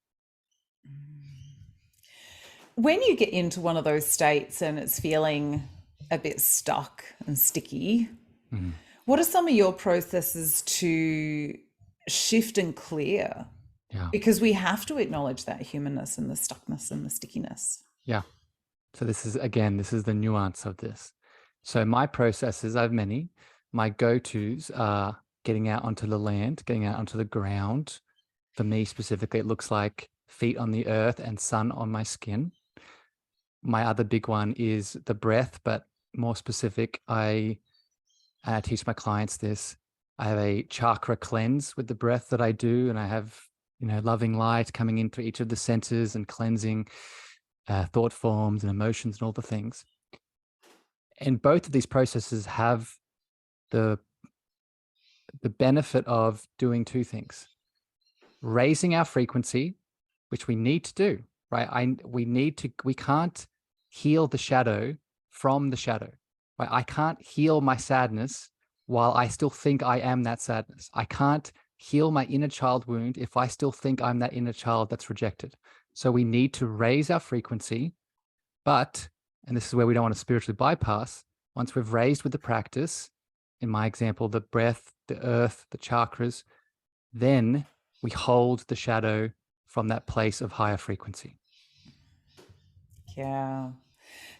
When you get into one of those states and it's feeling a bit stuck and sticky, Mhm. what are some of your processes to shift and clear? Yeah. Because we have to acknowledge that humanness and the stuckness and the stickiness. Yeah. So this is, again, this is the nuance of this. So my processes, I have many. My go-tos are getting out onto the land, getting out onto the ground. For me specifically, it looks like feet on the earth and sun on my skin. My other big one is the breath, but more specific, I teach my clients this. I have a chakra cleanse with the breath that I do, and I have, loving light coming in through each of the centers and cleansing thought forms and emotions and all the things. And both of these processes have the benefit of doing two things: raising our frequency, which we need to do, right? We can't heal the shadow from the shadow, right? I can't heal my sadness while I still think I am that sadness. I can't heal my inner child wound if I still think I'm that inner child that's rejected. So we need to raise our frequency, but, and this is where we don't want to spiritually bypass, once we've raised with the practice, in my example, the breath, the earth, the chakras, then we hold the shadow from that place of higher frequency. Yeah.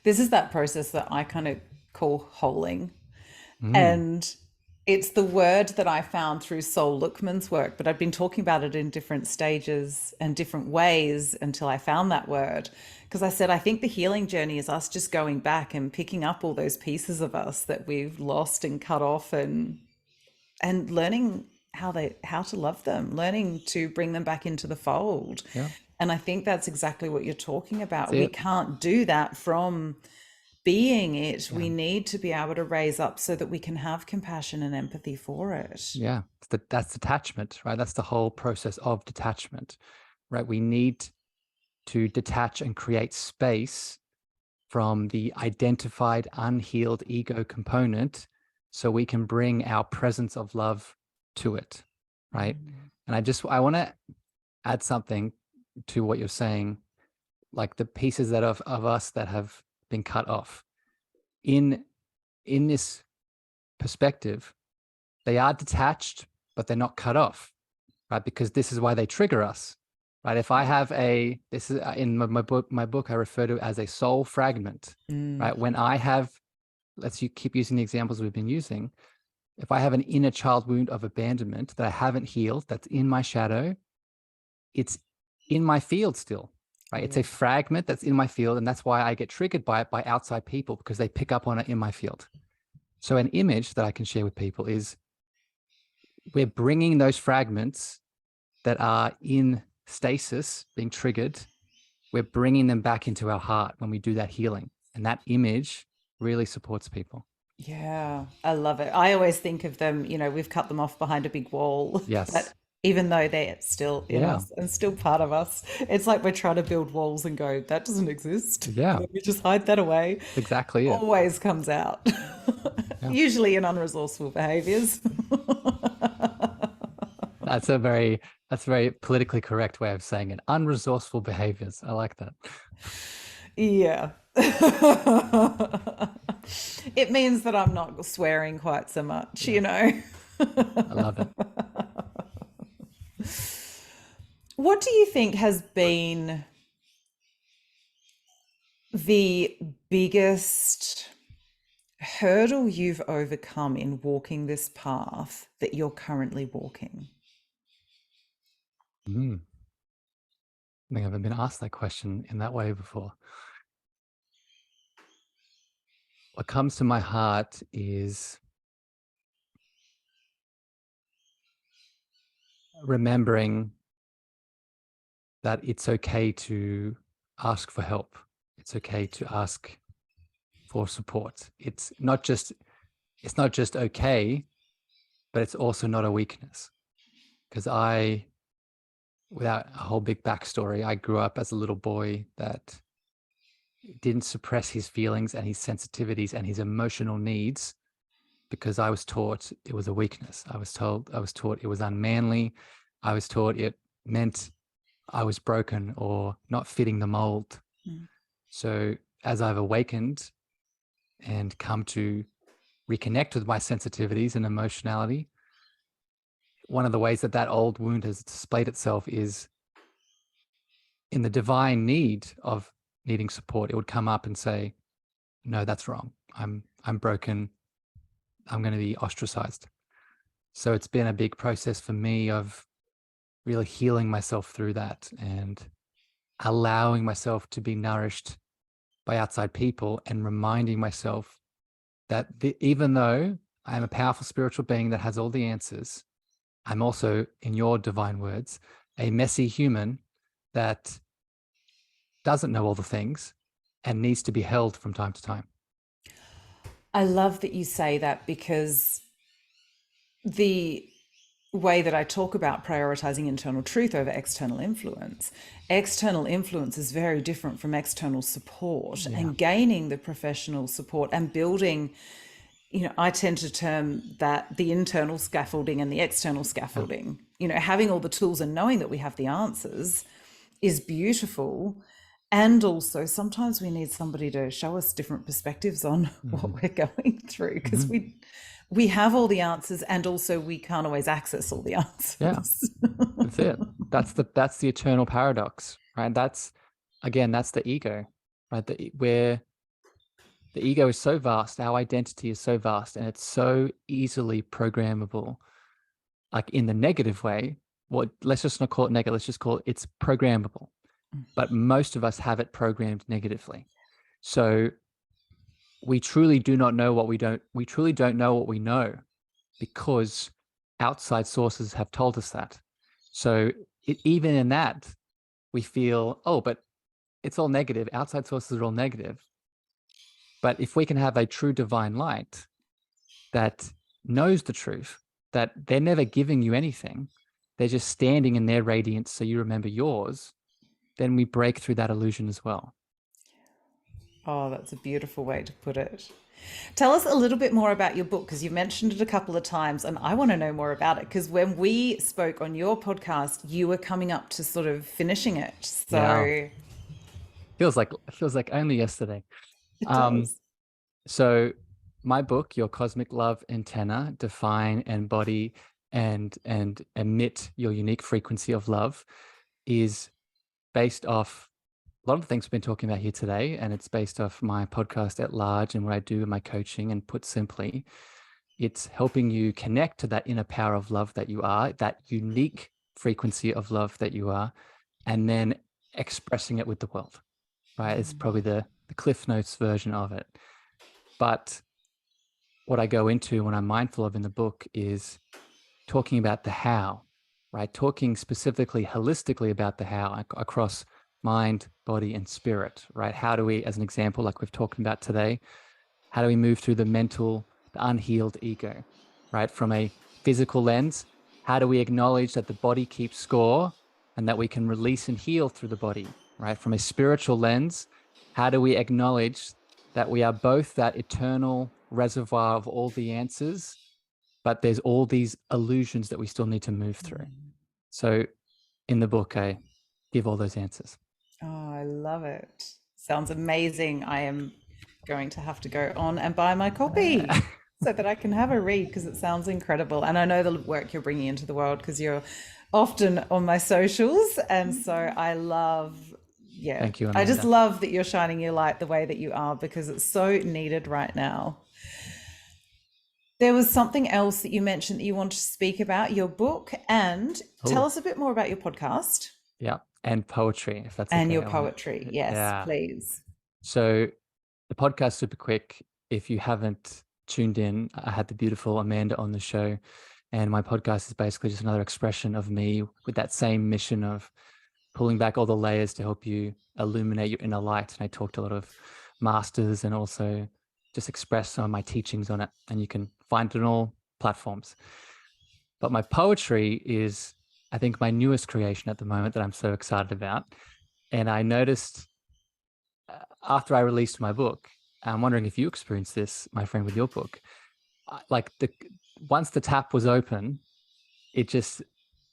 This is that process that I kind of call holing. Mm, And it's the word that I found through Sol Luckman's work, but I'd been talking about it in different stages and different ways until I found that word. Because I said, I think the healing journey is us just going back and picking up all those pieces of us that we've lost and cut off, and learning how to love them, learning to bring them back into the fold. yeah, And I think that's exactly what you're talking that's about. We it. can't do that from being it. Yeah, We need to be able to raise up so that we can have compassion and empathy for it. yeah. That's detachment, right? That's the whole process of detachment, right? We need to detach and create space from the identified, unhealed ego component so we can bring our presence of love to it, right? And I want to add something to what you're saying, like the pieces that of us that have been cut off. In this perspective, they are detached, but they're not cut off, right? Because this is why they trigger us, right? If I have this is in my book, I refer to it as a soul fragment, Mm. right? When I have, let's keep using the examples we've been using. If I have an inner child wound of abandonment that I haven't healed, that's in my shadow, it's in my field still, right? It's Yeah. a fragment that's in my field. And that's why I get triggered by it by outside people, because they pick up on it in my field. So an image that I can share with people is we're bringing those fragments that are in stasis being triggered, we're bringing them back into our heart when we do that healing. And that image really supports people. Yeah, I love it. I always think of them, we've cut them off behind a big wall, but Yes. even though they're still in Yeah. us and still part of us, it's like we're trying to build walls and go, that doesn't exist. Yeah. Let me just hide that away. Exactly it. Always comes out, Yeah. usually in unresourceful behaviors. That's a very politically correct way of saying it. Unresourceful behaviors. I like that. Yeah. It means that I'm not swearing quite so much, Yeah. I love it. What do you think has been the biggest hurdle you've overcome in walking this path that you're currently walking? Mm. I think I haven't been asked that question in that way before. What comes to my heart is remembering that it's okay to ask for help. It's okay to ask for support. It's not just okay, but it's also not a weakness. Because without a whole big backstory, I grew up as a little boy that didn't suppress his feelings and his sensitivities and his emotional needs, because I was taught it was a weakness. I was taught it was unmanly. I was taught it meant I was broken or not fitting the mold. So as I've awakened and come to reconnect with my sensitivities and emotionality, one of the ways that that old wound has displayed itself is in the divine need of needing support. It would come up and say, no, that's wrong. I'm broken. I'm going to be ostracized. So it's been a big process for me of really healing myself through that and allowing myself to be nourished by outside people and reminding myself that even though I am a powerful spiritual being that has all the answers, I'm also, in your divine words, a messy human that doesn't know all the things and needs to be held from time to time. I love that you say that, because the way that I talk about prioritizing internal truth over external influence is very different from external support, Yeah. and gaining the professional support and building, I tend to term that the internal scaffolding and the external Yeah. scaffolding. Having all the tools and knowing that we have the answers is beautiful. And also, sometimes we need somebody to show us different perspectives on Mm-hmm. what we're going through, because Mm-hmm. we have all the answers, and also we can't always access all the Yeah. answers. That's it. That's the eternal paradox, right? That's the ego, right? Where the ego is so vast, our identity is so vast, and it's so easily programmable, like in the negative way. Well, let's just not call it negative. Let's just call it's programmable. But most of us have it programmed negatively. So we truly do not know what we truly don't know what we know, because outside sources have told us that. So even in that, we feel, oh, but it's all negative. Outside sources are all negative. But if we can have a true divine light that knows the truth, that they're never giving you anything, they're just standing in their radiance so you remember yours, then we break through that illusion as well. Oh, that's a beautiful way to put it. Tell us a little bit more about your book, because you mentioned it a couple of times, and I want to know more about it, because when we spoke on your podcast, you were coming up to sort of finishing it. Yeah. So It feels like only yesterday. it Um, does. so my book, Your Cosmic Love Antenna, Define, Embody, and Emit Your Unique Frequency of Love, is based off a lot of the things we've been talking about here today. And it's based off my podcast at large and what I do in my coaching. And put simply, it's helping you connect to that inner power of love that you are, that unique frequency of love that you are, and then expressing it with the world, right? It's probably the Cliff Notes version of it. But what I go into when I'm mindful of in the book is talking about the how, right? Talking specifically holistically about the how across mind, body, and spirit, right? How do we, as an example, like we've talked about today, how do we move through the mental, the unhealed ego, right? From a physical lens, how do we acknowledge that the body keeps score and that we can release and heal through the body, right? From a spiritual lens, how do we acknowledge that we are both that eternal reservoir of all the answers, but there's all these illusions that we still need to move through. So in the book, I give all those answers. Oh, I love it. Sounds amazing. I am going to have to go on and buy my copy so that I can have a read, because it sounds incredible. And I know the work you're bringing into the world, because you're often on my socials. And so I love, yeah, Thank you, I just Amanda. love that you're shining your light the way that you are, because it's so needed right now. There was something else that you mentioned that you want to speak about, your book, and tell Oh, us a bit more about your podcast yeah. And poetry, if that's and okay. your poetry. Yes, Yeah. please. So the podcast, super quick. If you haven't tuned in, I had the beautiful Amanda on the show, and my podcast is basically just another expression of me with that same mission of pulling back all the layers to help you illuminate your inner light. And I talked to a lot of masters and also just express some of my teachings on it. And you can find it on all platforms. But my poetry is, I think, my newest creation at the moment that I'm so excited about. And I noticed after I released my book, I'm wondering if you experienced this, my friend, with your book. Like once the tap was open, it just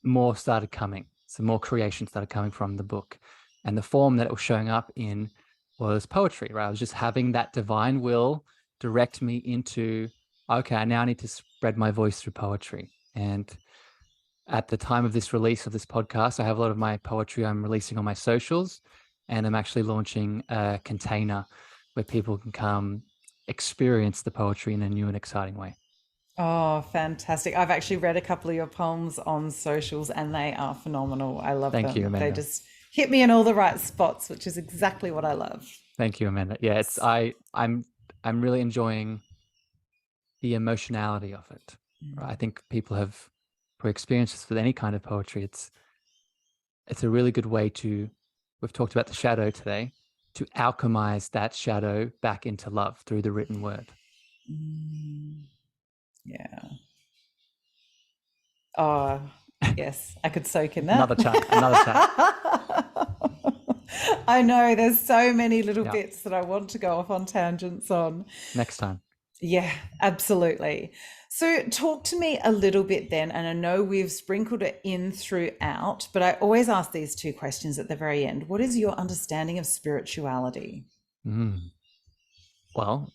more started coming. So more creation started coming from the book, and the form that it was showing up in was poetry, right? I was just having that divine will direct me into, okay, I now need to spread my voice through poetry. And at the time of this release of this podcast, I have a lot of my poetry I'm releasing on my socials, and I'm actually launching a container where people can come experience the poetry in a new and exciting way. Oh, fantastic. I've actually read a couple of your poems on socials and they are phenomenal. I love Thank you, them. They Amanda. just hit me in all the right spots, which is exactly what I love. Thank you, Amanda. Yeah, I'm really enjoying the emotionality of it. I think people have, for experiences with any kind of poetry, it's a really good way to, we've talked about the shadow today, to alchemize that shadow back into love through the written word. Yeah. Oh, yes. I could soak in that. Another chat, another chat. I know there's so many little Yeah, bits that I want to go off on tangents on. next time. Yeah, absolutely. So, talk to me a little bit then. And I know we've sprinkled it in throughout, but I always ask these two questions at the very end. What is your understanding of spirituality? Mm. Well,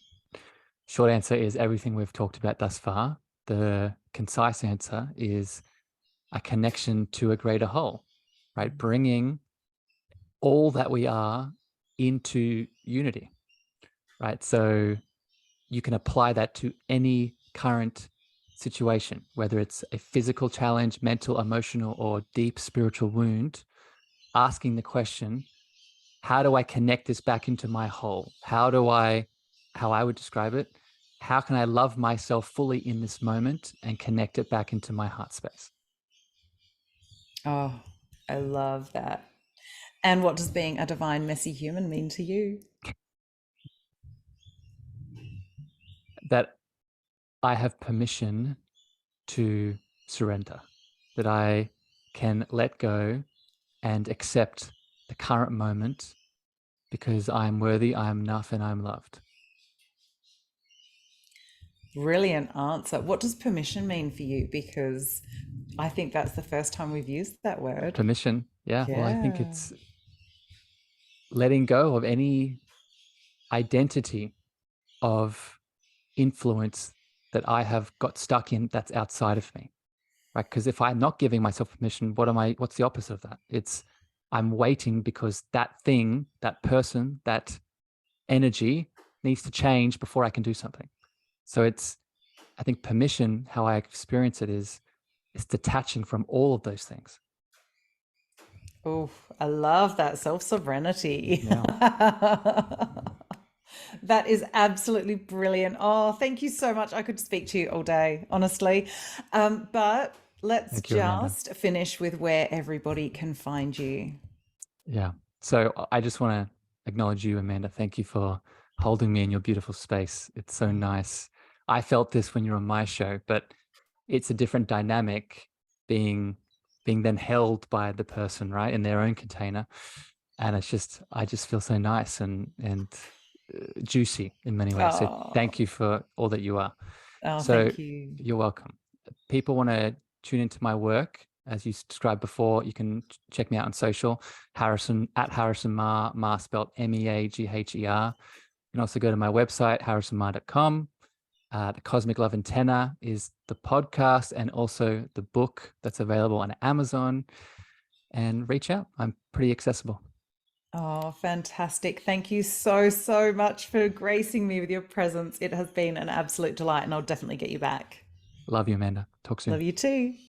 short answer is everything we've talked about thus far. The concise answer is a connection to a greater whole, right? Bringing all that we are into unity, right? So you can apply that to any current situation, whether it's a physical challenge, mental, emotional, or deep spiritual wound, asking the question, how do I connect this back into my whole? How I would describe it, how can I love myself fully in this moment and connect it back into my heart space? Oh, I love that. And what does being a divine, messy human mean to you? That I have permission to surrender, that I can let go and accept the current moment because I am worthy, I am enough, and I'm loved. Brilliant answer. What does permission mean for you? Because I think that's the first time we've used that word. Permission. Yeah. Well, I think Yeah. it's letting go of any identity of influence that I have got stuck in that's outside of me. Right. Because if I'm not giving myself permission, what's the opposite of that? It's I'm waiting because that thing, that person, that energy needs to change before I can do something. So I think permission, how I experience it is detaching from all of those things. Oh, I love that self sovereignty. Yeah. That is absolutely brilliant. Oh, thank you so much. I could speak to you all day, honestly. But let's Thank you, Amanda. just finish with where everybody can find you. Yeah. So I just want to acknowledge you, Amanda. Thank you for holding me in your beautiful space. It's so nice. I felt this when you're on my show, but it's a different dynamic being then held by the person, right, in their own container. And I just feel so nice and juicy in many ways. So Oh, thank you for all that you are. oh, So thank you. you're welcome. People want to tune into my work, as you described before, you can check me out on social, Harrison at Harrison Meagher, Meagher spelled Meagher. You can also go to my website, harrisonmeagher.com. The Cosmic Love Antenna is the podcast and also the book that's available on Amazon. And reach out. I'm pretty accessible. Oh, fantastic. Thank you so, so much for gracing me with your presence. It has been an absolute delight, and I'll definitely get you back. Love you, Amanda. Talk Love soon. you too.